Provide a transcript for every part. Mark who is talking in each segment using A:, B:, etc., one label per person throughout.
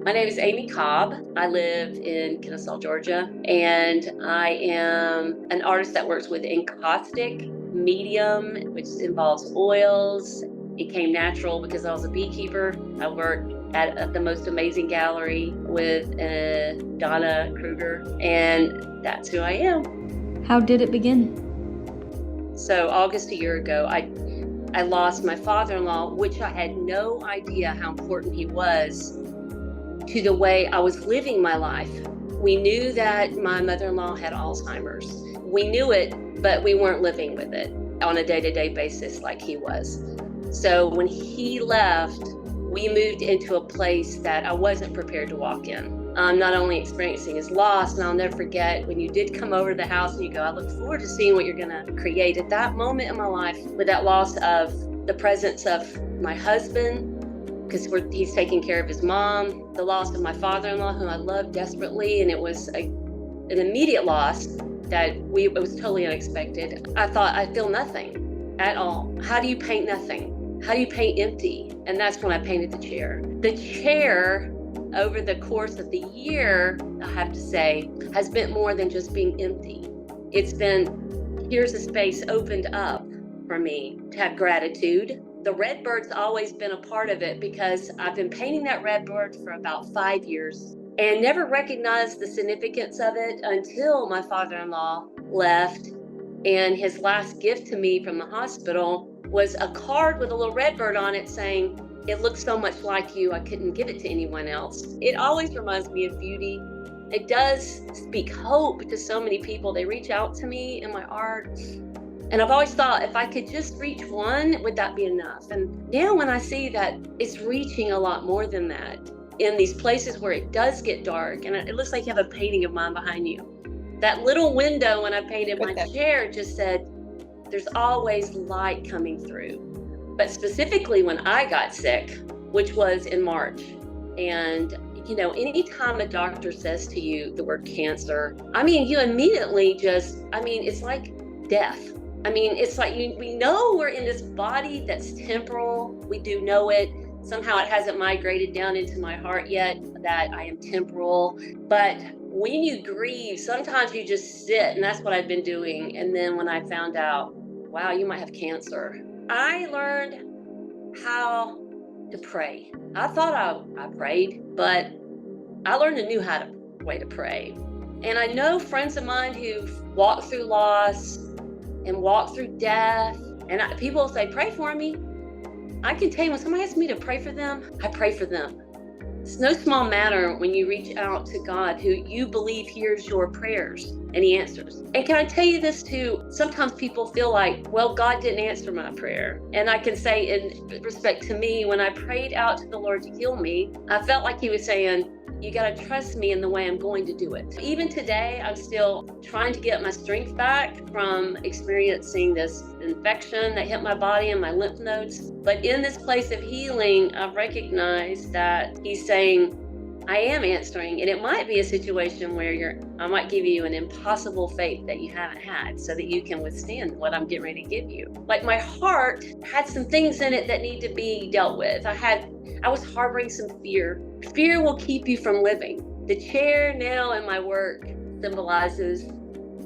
A: My name is Amy Cobb. I live in Kennesaw, Georgia, and I am an artist that works with encaustic medium, which involves oils. It came natural because I was a beekeeper. I worked at the most amazing gallery with Donna Kruger, and that's who I am.
B: How did it begin?
A: So August a year ago, I lost my father-in-law, which I had no idea how important he was to the way I was living my life. We knew that my mother-in-law had Alzheimer's. We knew it, but we weren't living with it on a day-to-day basis like he was. So when he left, we moved into a place that I wasn't prepared to walk in. Not only experiencing his loss, and I'll never forget when you did come over to the house and you go, I look forward to seeing what you're gonna create. At that moment in my life, with that loss of the presence of my husband, because he's taking care of his mom, the loss of my father-in-law, whom I loved desperately, and it was an immediate loss that it was totally unexpected. I thought, I feel nothing at all. How do you paint nothing? How do you paint empty? And that's when I painted the chair. The chair, over the course of the year, I have to say, has been more than just being empty. It's been, here's a space opened up for me to have gratitude. The red bird's always been a part of it because I've been painting that red bird for about 5 years and never recognized the significance of it until my father-in-law left. And his last gift to me from the hospital was a card with a little red bird on it saying, "It looks so much like you, I couldn't give it to anyone else." It always reminds me of beauty. It does speak hope to so many people. They reach out to me in my art. And I've always thought, if I could just reach one, would that be enough? And now when I see that it's reaching a lot more than that, in these places where it does get dark, and it looks like you have a painting of mine behind you. That little window when I painted my chair just said, there's always light coming through. But specifically when I got sick, which was in March, and anytime a doctor says to you the word cancer, you immediately it's like death. It's like we know we're in this body that's temporal. We do know it. Somehow it hasn't migrated down into my heart yet that I am temporal. But when you grieve, sometimes you just sit, and that's what I've been doing. And then when I found out, wow, you might have cancer, I learned how to pray. I thought I prayed, but I learned a new way to pray. And I know friends of mine who've walked through loss and walk through death, and people say, pray for me. I can tell you, when somebody asks me to pray for them, I pray for them. It's no small matter when you reach out to God, who you believe hears your prayers and he answers. And can I tell you this too? Sometimes people feel like, well, God didn't answer my prayer. And I can say, in respect to me, when I prayed out to the Lord to heal me, I felt like he was saying, you got to trust me in the way I'm going to do it. Even today, I'm still trying to get my strength back from experiencing this infection that hit my body and my lymph nodes. But in this place of healing, I've recognized that he's saying, I am answering. And it might be a situation where I might give you an impossible faith that you haven't had so that you can withstand what I'm getting ready to give you. Like my heart had some things in it that need to be dealt with. I was harboring some fear. Fear will keep you from living. The chair now in my work symbolizes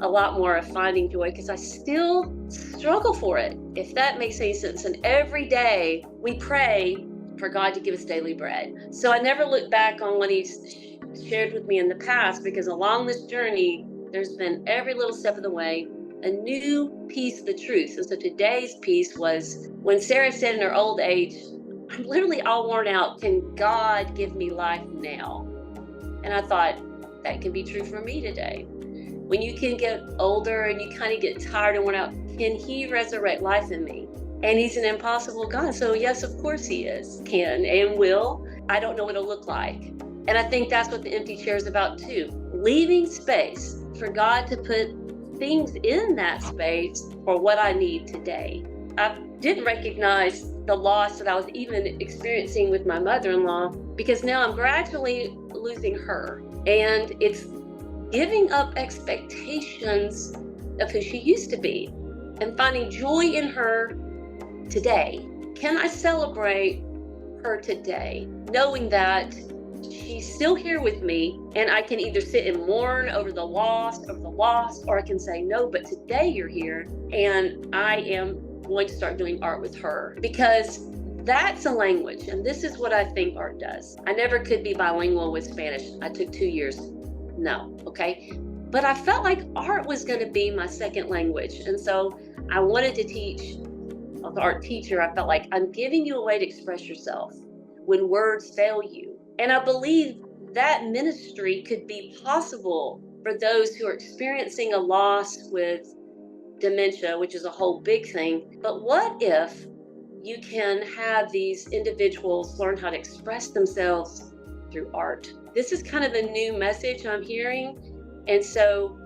A: a lot more of finding joy because I still struggle for it, if that makes any sense. And every day we pray for God to give us daily bread. So I never look back on what he's shared with me in the past, because along this journey, there's been every little step of the way a new piece of the truth. And so today's piece was when Sarah said in her old age, I'm literally all worn out. Can God give me life now? And I thought that can be true for me today. When you can get older and you kind of get tired and worn out, can he resurrect life in me? And he's an impossible God. So yes, of course he is, can and will. I don't know what it'll look like. And I think that's what the empty chair is about too. Leaving space for God to put things in that space for what I need today. I didn't recognize the loss that I was even experiencing with my mother-in-law, because now I'm gradually losing her. And it's giving up expectations of who she used to be and finding joy in her today. Can I celebrate her today, knowing that she's still here with me, and I can either sit and mourn over the loss, or I can say, no, but today you're here, and I am going to start doing art with her, because that's a language, and this is what I think art does. I never could be bilingual with Spanish. I took 2 years. No, okay? But I felt like art was going to be my second language, and so I wanted to teach. As an art teacher, I felt like I'm giving you a way to express yourself when words fail you. And I believe that ministry could be possible for those who are experiencing a loss with dementia, which is a whole big thing. But what if you can have these individuals learn how to express themselves through art? This is kind of the new message I'm hearing. And so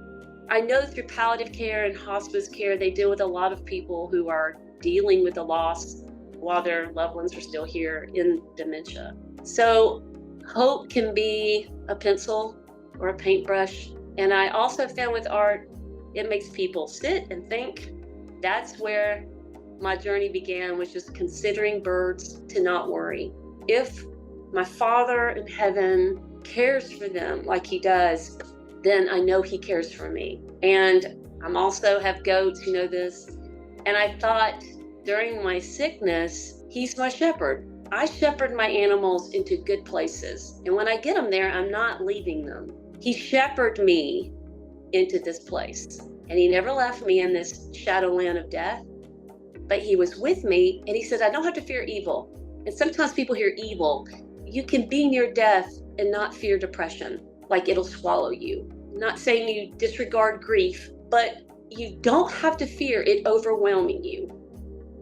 A: I know through palliative care and hospice care, they deal with a lot of people who are dealing with the loss while their loved ones are still here in dementia. So hope can be a pencil or a paintbrush. And I also found with art, it makes people sit and think. That's where my journey began, was just considering birds to not worry. If my Father in heaven cares for them like he does, then I know he cares for me. And I'm also have goats, you know this. And I thought during my sickness, he's my shepherd. I shepherd my animals into good places. And when I get them there, I'm not leaving them. He shepherded me into this place. And he never left me in this shadowland of death, but he was with me. And he said, I don't have to fear evil. And sometimes people hear evil. You can be near death and not fear depression, like it'll swallow you. I'm not saying you disregard grief, but you don't have to fear it overwhelming you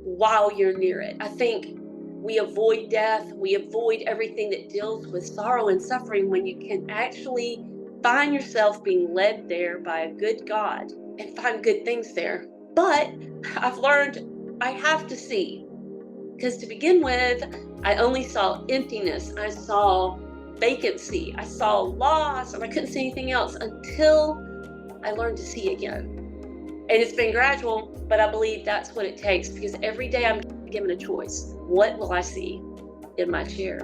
A: while you're near it. I think we avoid death, we avoid everything that deals with sorrow and suffering when you can actually find yourself being led there by a good God and find good things there. But I've learned I have to see, because to begin with, I only saw emptiness. I saw vacancy. I saw loss, and I couldn't see anything else until I learned to see again. And it's been gradual, but I believe that's what it takes, because every day I'm given a choice. What will I see in my chair?